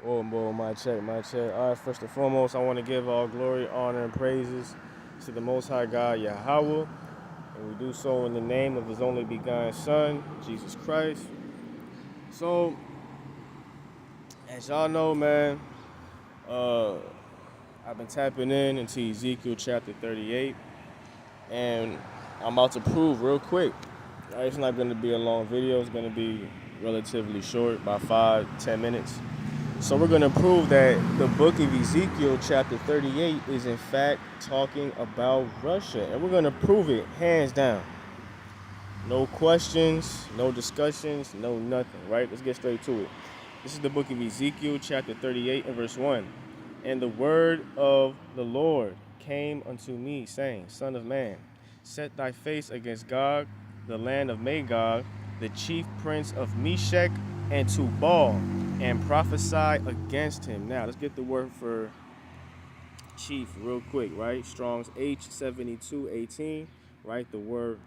Whoa, my check, my check. All right, first and foremost, I want to give all glory, honor, and praises to the Most High God, Yahweh, and we do so in the name of His only begotten Son, Jesus Christ. So, as y'all know, man, uh, I've been tapping into Ezekiel chapter 38, and I'm about to prove real quick. Right, it's not going to be a long video. It's going to be relatively short, about 5-10 minutes. So we're going to prove that the book of Ezekiel chapter 38 is in fact talking about Russia. And we're going to prove it hands down. No questions, no discussions, no nothing, right? Let's get straight to it. This is the book of Ezekiel chapter 38 and verse 1. And the word of the Lord came unto me, saying, Son of man, set thy face against Gog, the land of Magog, the chief prince of Meshech and Tubal, and prophesy against him. Now, let's get the word for chief real quick, right? Strong's H7218, right? The word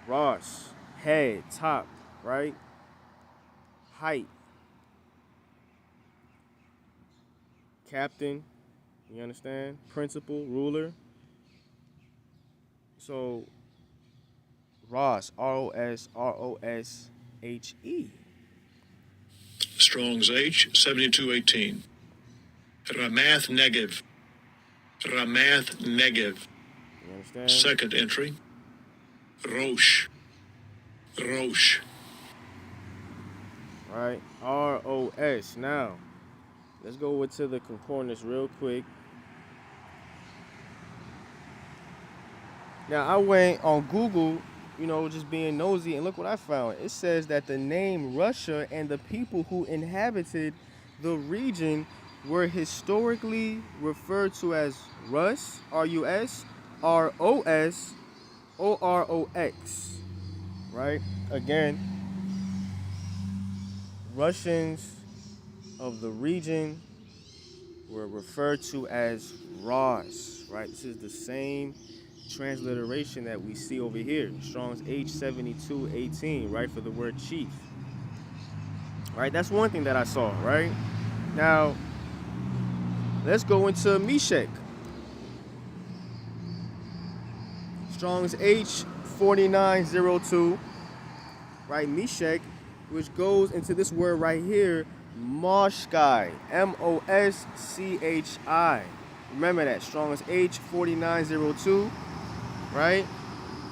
Ross, head, top, right? Height, captain, you understand? Principal, ruler. So, Ross, Rosroshe. Strong's H7218. Ramath Negev. Ramath Negev. You understand? Second entry. Rosh. Rosh. Right? ROS. Now, let's go into the concordance real quick. Now, I went on Google, just being nosy, and look what I found. It says that the name Russia and the people who inhabited the region were historically referred to as Rus, R-U-S, R-O-S, O-R-O-X, right? Again, Russians of the region were referred to as Rus, right? This is the same transliteration that we see over here. Strong's H7218, right, for the word chief. Right, that's one thing that I saw, right? Now, let's go into Meshech. Strong's H4902, right, Meshech, which goes into this word right here, Moshchi, M-O-S-C-H-I. Remember that, Strong's H4902, right?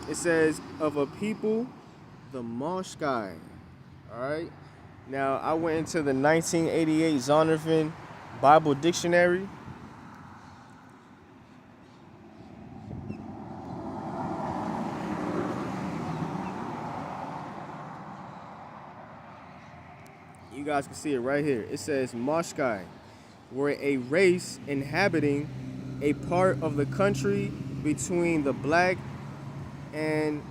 It says, of a people, the Moshchi, all right? Now, I went into the 1988 Zondervan Bible Dictionary. You guys can see it right here. It says Moshchi were a race inhabiting a part of the country between the Black and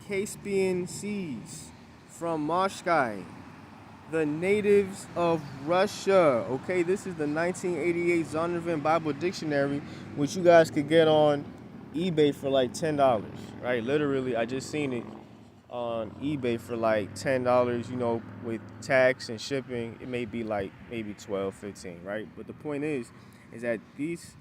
Caspian Seas. From Moshchi, the natives of Russia. Okay, this is the 1988 Zondervan Bible Dictionary, which you guys could get on eBay for like $10, right? Literally, I just seen it on eBay for like $10, with tax and shipping. It may be like maybe 12, 15, right? But the point is that these,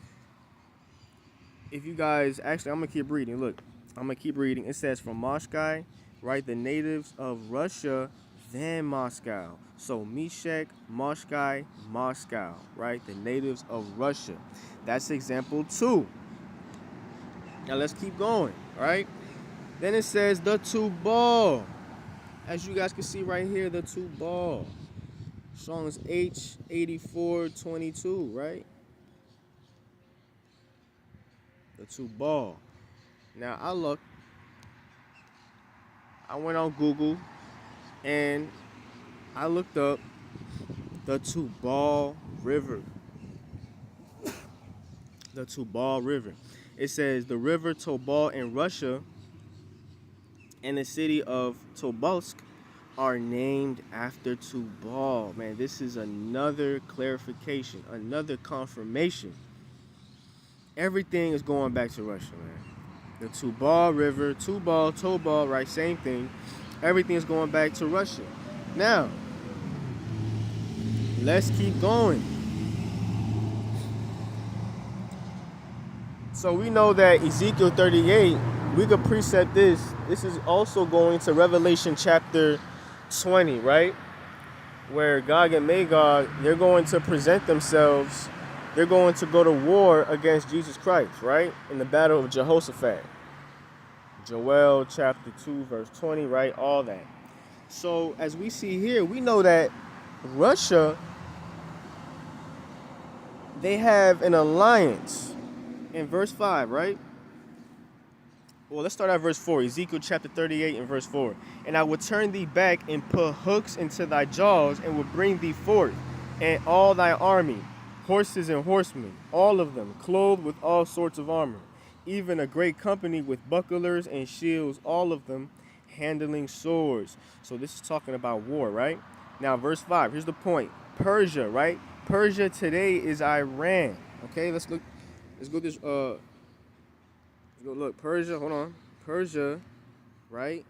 if you guys, actually, I'm going to keep reading. Look, I'm going to keep reading. It says from Moshchi, right, the natives of Russia, then Moscow. So Meshech, Moshchi, Moscow, right, the natives of Russia. That's example 2. Now let's keep going, all right? Then it says the Tubal. As you guys can see right here, the Tubal. Strong's H8422, right? The Tubal. Now I went on Google and I looked up the Tubal River. The Tubal River. It says the river Tubal in Russia and the city of Tobolsk are named after Tubal. Man, this is another clarification, another confirmation. Everything is going back to Russia, man. The Tubal River, Tubal, right? Same thing. Everything is going back to Russia. Now, Let's keep going. So we know that Ezekiel 38, we could precept this. This is also going to Revelation chapter 20, right? Where Gog and Magog, they're going to present themselves. They're going to go to war against Jesus Christ, right? In the battle of Jehoshaphat. Joel chapter 2, verse 20, right? All that. So as we see here, we know that Russia, they have an alliance in verse 5, right? Well, let's start at verse 4. Ezekiel chapter 38 and verse 4. And I will turn thee back and put hooks into thy jaws and will bring thee forth, and all thy army, horses and horsemen, all of them, clothed with all sorts of armor, even a great company with bucklers and shields, all of them handling swords. So this is talking about war, right? Now, verse 5, here's the point. Persia, right? Persia today is Iran. Okay, let's look. Let's go this look, Persia, hold on. Persia, right?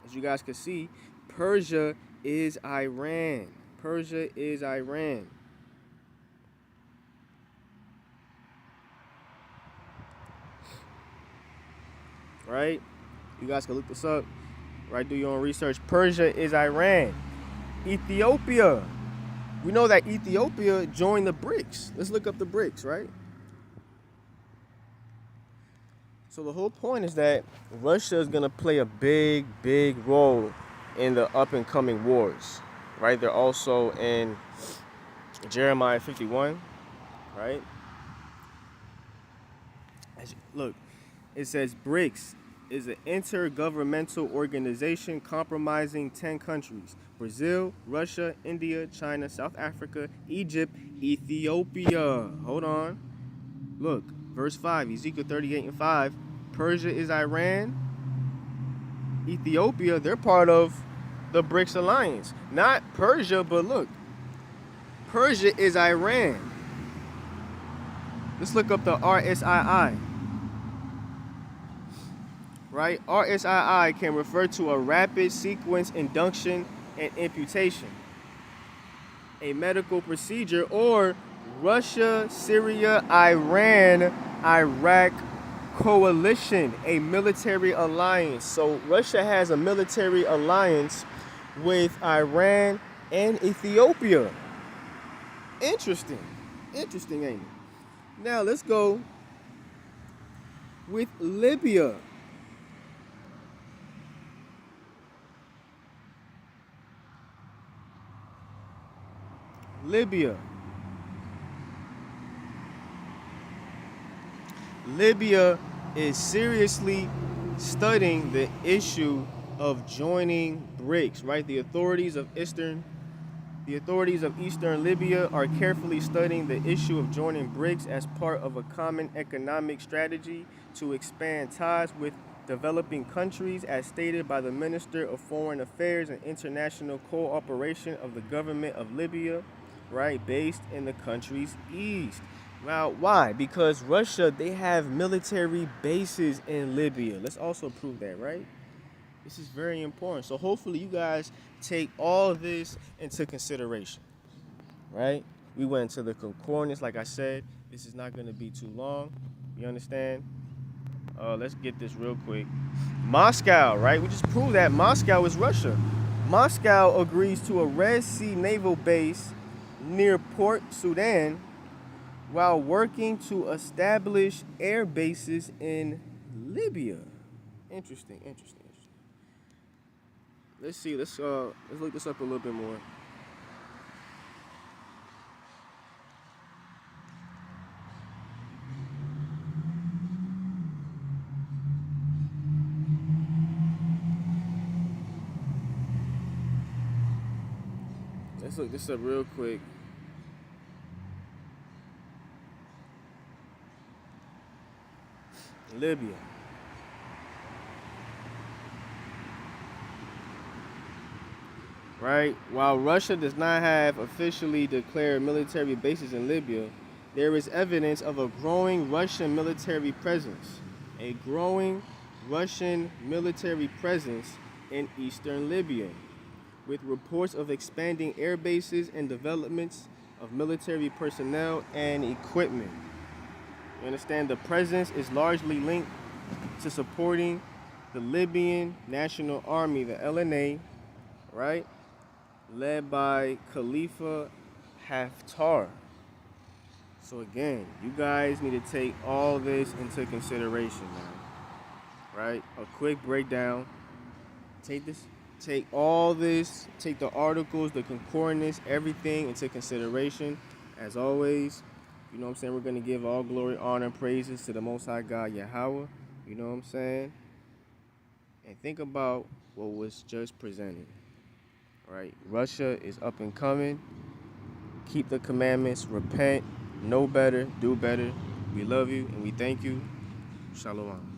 As you guys can see, Persia is Iran. Persia is Iran. Right? You guys can look this up. Right? Do your own research. Persia is Iran. Ethiopia. We know that Ethiopia joined the BRICS. Let's look up the BRICS, right? So the whole point is that Russia is going to play a big, big role in the up and coming wars, right? They're also in Jeremiah 51, right? Look, it says BRICS is an intergovernmental organization comprising 10 countries: Brazil, Russia, India, China, South Africa, Egypt, Ethiopia. Hold on. Look, verse 5, Ezekiel 38 and 5. Persia is Iran. Ethiopia, they're part of the BRICS alliance. Not Persia, but look. Persia is Iran. Let's look up the RSII. Right? RSII can refer to a rapid sequence induction and imputation, a medical procedure, or Russia, Syria, Iran, Iraq coalition, a military alliance. So Russia has a military alliance with Iran and Ethiopia. Interesting. Interesting, ain't it? Now let's go with Libya. Libya is seriously studying the issue of joining BRICS, right? The authorities of Eastern Libya are carefully studying the issue of joining BRICS as part of a common economic strategy to expand ties with developing countries, as stated by the Minister of Foreign Affairs and International Cooperation of the government of Libya, right, based in the country's east. Now, why? Because Russia, they have military bases in Libya. Let's also prove that, right? This is very important. So hopefully you guys take all of this into consideration, right? We went into the concordance, like I said. This is not going to be too long. You understand? Let's get this real quick. Moscow, right? We just proved that Moscow is Russia. Moscow agrees to a Red Sea naval base near Port Sudan while working to establish air bases in Libya. Interesting. Let's see. Let's look this up a little bit more. Let's look this up real quick. Libya. Right? While Russia does not have officially declared military bases in Libya, there is evidence of a growing Russian military presence. A growing Russian military presence in eastern Libya. with reports of expanding air bases and developments of military personnel and equipment. You understand? The presence is largely linked to supporting the Libyan National Army, the LNA, right? Led by Khalifa Haftar. So again, you guys need to take all this into consideration, man. Right? A quick breakdown. Take all this, take the articles, the concordance, everything into consideration. As always, you know what I'm saying? We're going to give all glory, honor, and praises to the Most High God, Yahweh. You know what I'm saying? And think about what was just presented. Right? Russia is up and coming. Keep the commandments, repent, know better, do better. We love you and we thank you. Shalom.